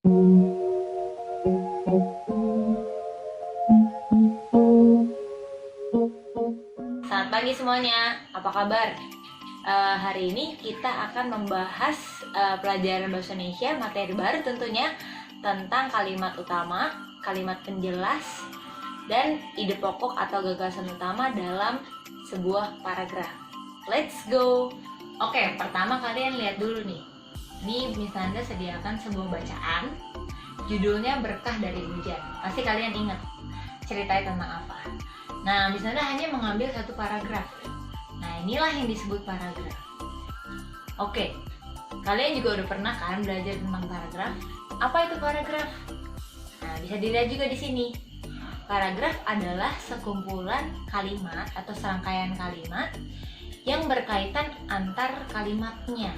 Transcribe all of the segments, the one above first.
Selamat pagi semuanya, apa kabar? Hari ini kita akan membahas pelajaran bahasa Indonesia materi baru tentunya tentang kalimat utama, kalimat penjelas, dan ide pokok atau gagasan utama dalam sebuah paragraf. Let's go! Oke, pertama kalian lihat dulu nih. Ini Miss Nanda sediakan sebuah bacaan, judulnya Berkah dari Hujan. Pasti kalian ingat ceritanya tentang apa. Nah, Miss Nanda hanya mengambil satu paragraf. Nah, inilah yang disebut paragraf. Oke, kalian juga udah pernah kan belajar tentang paragraf? Apa itu paragraf? Nah, bisa dilihat juga di sini. Paragraf adalah sekumpulan kalimat atau serangkaian kalimat yang berkaitan antar kalimatnya.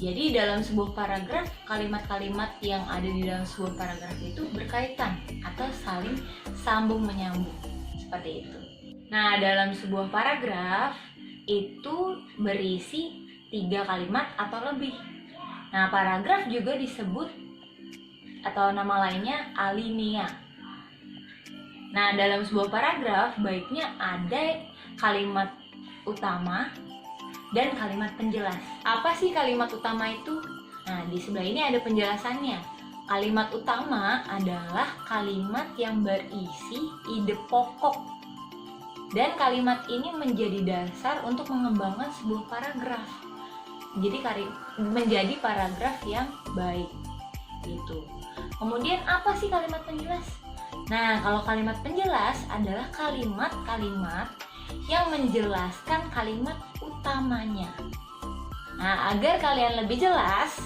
Jadi dalam sebuah paragraf, kalimat-kalimat yang ada di dalam sebuah paragraf itu berkaitan atau saling sambung menyambung. Seperti itu. Nah, dalam sebuah paragraf itu berisi 3 kalimat atau lebih. Nah, paragraf juga disebut atau nama lainnya alinea. Nah, dalam sebuah paragraf baiknya ada kalimat utama dan kalimat penjelas. Apa sih kalimat utama itu? Nah, di sebelah ini ada penjelasannya. Kalimat utama adalah kalimat yang berisi ide pokok. Dan kalimat ini menjadi dasar untuk mengembangkan sebuah paragraf. Jadi menjadi paragraf yang baik. Gitu. Kemudian apa sih kalimat penjelas? Nah, kalau kalimat penjelas adalah kalimat-kalimat yang menjelaskan kalimat utamanya. Nah, agar kalian lebih jelas,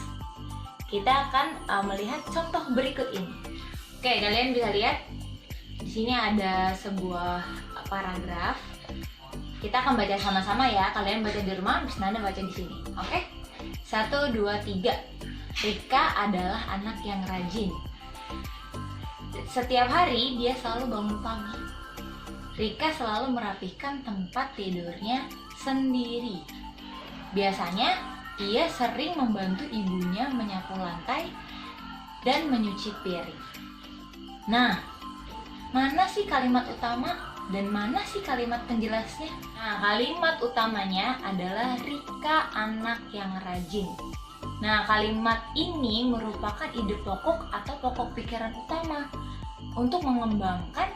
kita akan melihat contoh berikut ini. Oke, kalian bisa lihat di sini ada sebuah paragraf. Kita akan baca sama-sama ya. Kalian baca di rumah, Miss Nanda baca di sini. Oke? 1, 2, 3. Rika adalah anak yang rajin. Setiap hari dia selalu bangun pagi. Rika selalu merapihkan tempat tidurnya sendiri. Biasanya ia sering membantu ibunya menyapu lantai dan menyuci piring. Nah, mana sih kalimat utama dan mana sih kalimat penjelasnya? Nah, kalimat utamanya adalah Rika anak yang rajin. Nah, kalimat ini merupakan ide pokok atau pokok pikiran utama untuk mengembangkan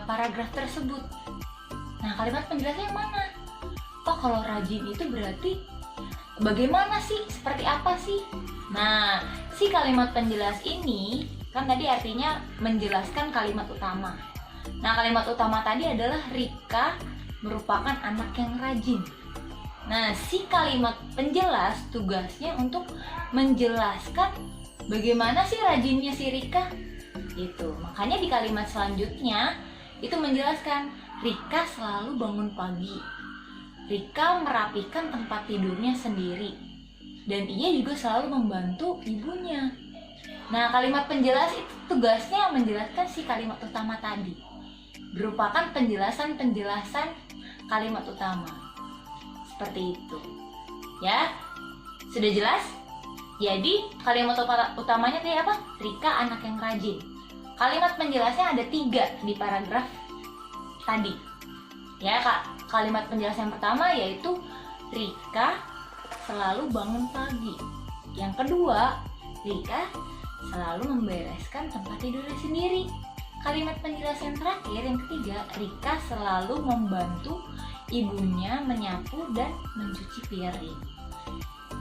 paragraf tersebut. Nah, kalimat penjelasnya yang mana? Oh, kalau rajin itu berarti bagaimana sih? Seperti apa sih? Nah, si kalimat penjelas ini kan tadi artinya menjelaskan kalimat utama. Nah, kalimat utama tadi adalah Rika merupakan anak yang rajin. Nah, si kalimat penjelas tugasnya untuk menjelaskan bagaimana sih rajinnya si Rika. Itu. Makanya di kalimat selanjutnya itu menjelaskan Rika selalu bangun pagi. Rika merapikan tempat tidurnya sendiri. Dan ia juga selalu membantu ibunya. Nah, kalimat penjelas itu tugasnya menjelaskan si kalimat utama tadi. Berupakan penjelasan-penjelasan kalimat utama. Seperti itu. Ya? Sudah jelas? Jadi, kalimat utamanya tadi apa? Rika anak yang rajin. Kalimat penjelasnya ada 3 di paragraf tadi. Ya, kalimat penjelas yang pertama yaitu Rika selalu bangun pagi. Yang kedua, Rika selalu membereskan tempat tidurnya sendiri. Kalimat penjelas yang terakhir, yang ketiga, Rika selalu membantu ibunya menyapu dan mencuci piring.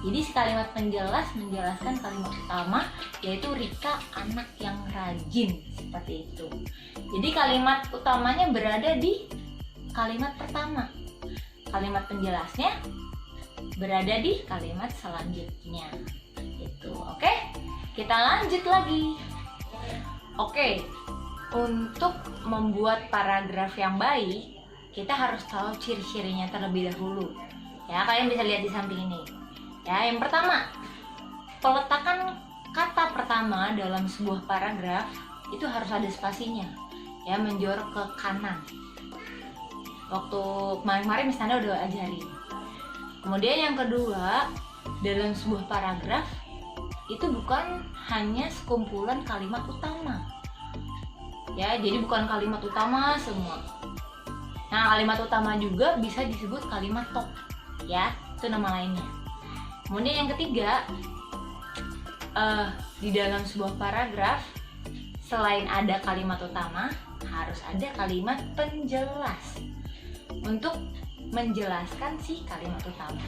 Jadi si kalimat penjelas menjelaskan kalimat utama yaitu Rika anak yang rajin, seperti itu. Jadi kalimat utamanya berada di kalimat pertama. Kalimat penjelasnya berada di kalimat selanjutnya. Itu, oke? Kita lanjut lagi. Oke. Untuk membuat paragraf yang baik, kita harus tahu ciri-cirinya terlebih dahulu. Ya, kalian bisa lihat di samping ini. Ya, yang pertama, peletakan kata pertama dalam sebuah paragraf itu harus ada spasinya. Ya, menjorok ke kanan. Waktu kemarin-kemarin Miss Nanda udah ajarin. Kemudian yang kedua, dalam sebuah paragraf itu bukan hanya sekumpulan kalimat utama. Ya, jadi bukan kalimat utama semua. Nah, kalimat utama juga bisa disebut kalimat top. Ya, itu nama lainnya. Kemudian yang ketiga, di dalam sebuah paragraf selain ada kalimat utama, harus ada kalimat penjelas untuk menjelaskan si kalimat utama.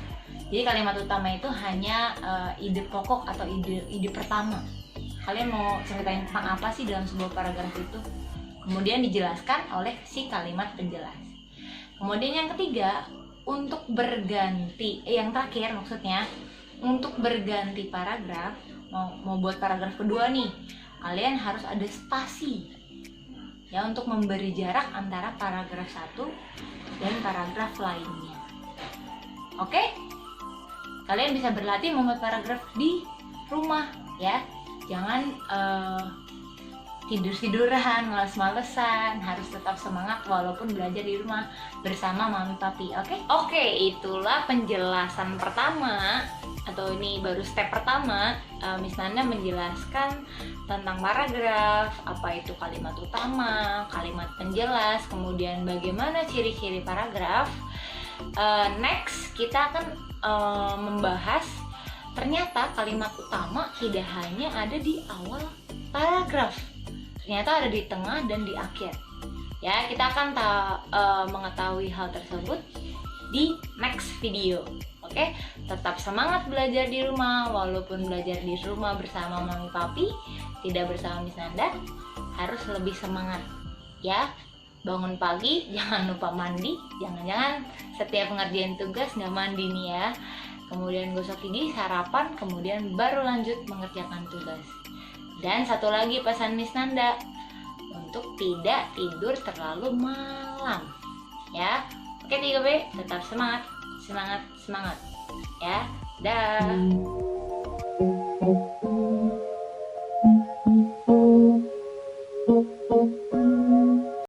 Jadi kalimat utama itu hanya ide pokok atau ide pertama. Kalian mau ceritain tentang apa sih dalam sebuah paragraf itu? Kemudian dijelaskan oleh si kalimat penjelas. Kemudian yang ketiga, untuk berganti, yang terakhir maksudnya, untuk berganti paragraf, mau buat paragraf kedua nih, kalian harus ada spasi ya untuk memberi jarak antara paragraf satu dan paragraf lainnya. Oke? Kalian bisa berlatih membuat paragraf di rumah ya. Jangan tidur-tiduran, males-malesan, harus tetap semangat walaupun belajar di rumah bersama mami papi. Oke, itulah penjelasan pertama, atau ini baru step pertama. Miss Nanda menjelaskan tentang paragraf, apa itu kalimat utama, kalimat penjelas, kemudian bagaimana ciri-ciri paragraf. Next kita akan membahas ternyata kalimat utama tidak hanya ada di awal paragraf, ternyata ada di tengah dan di akhir. Ya, kita akan mengetahui hal tersebut di next video. Oke, tetap semangat belajar di rumah. Walaupun belajar di rumah bersama mami papi, tidak bersama Miss Nanda, harus lebih semangat ya. Bangun pagi, jangan lupa mandi. Jangan-jangan setiap pengerjaan tugas nggak mandi nih ya. Kemudian gosok gigi, sarapan, kemudian baru lanjut mengerjakan tugas. Dan satu lagi pesan Miss Nanda, untuk tidak tidur terlalu malam ya. Oke 3B, tetap semangat ya. Dah.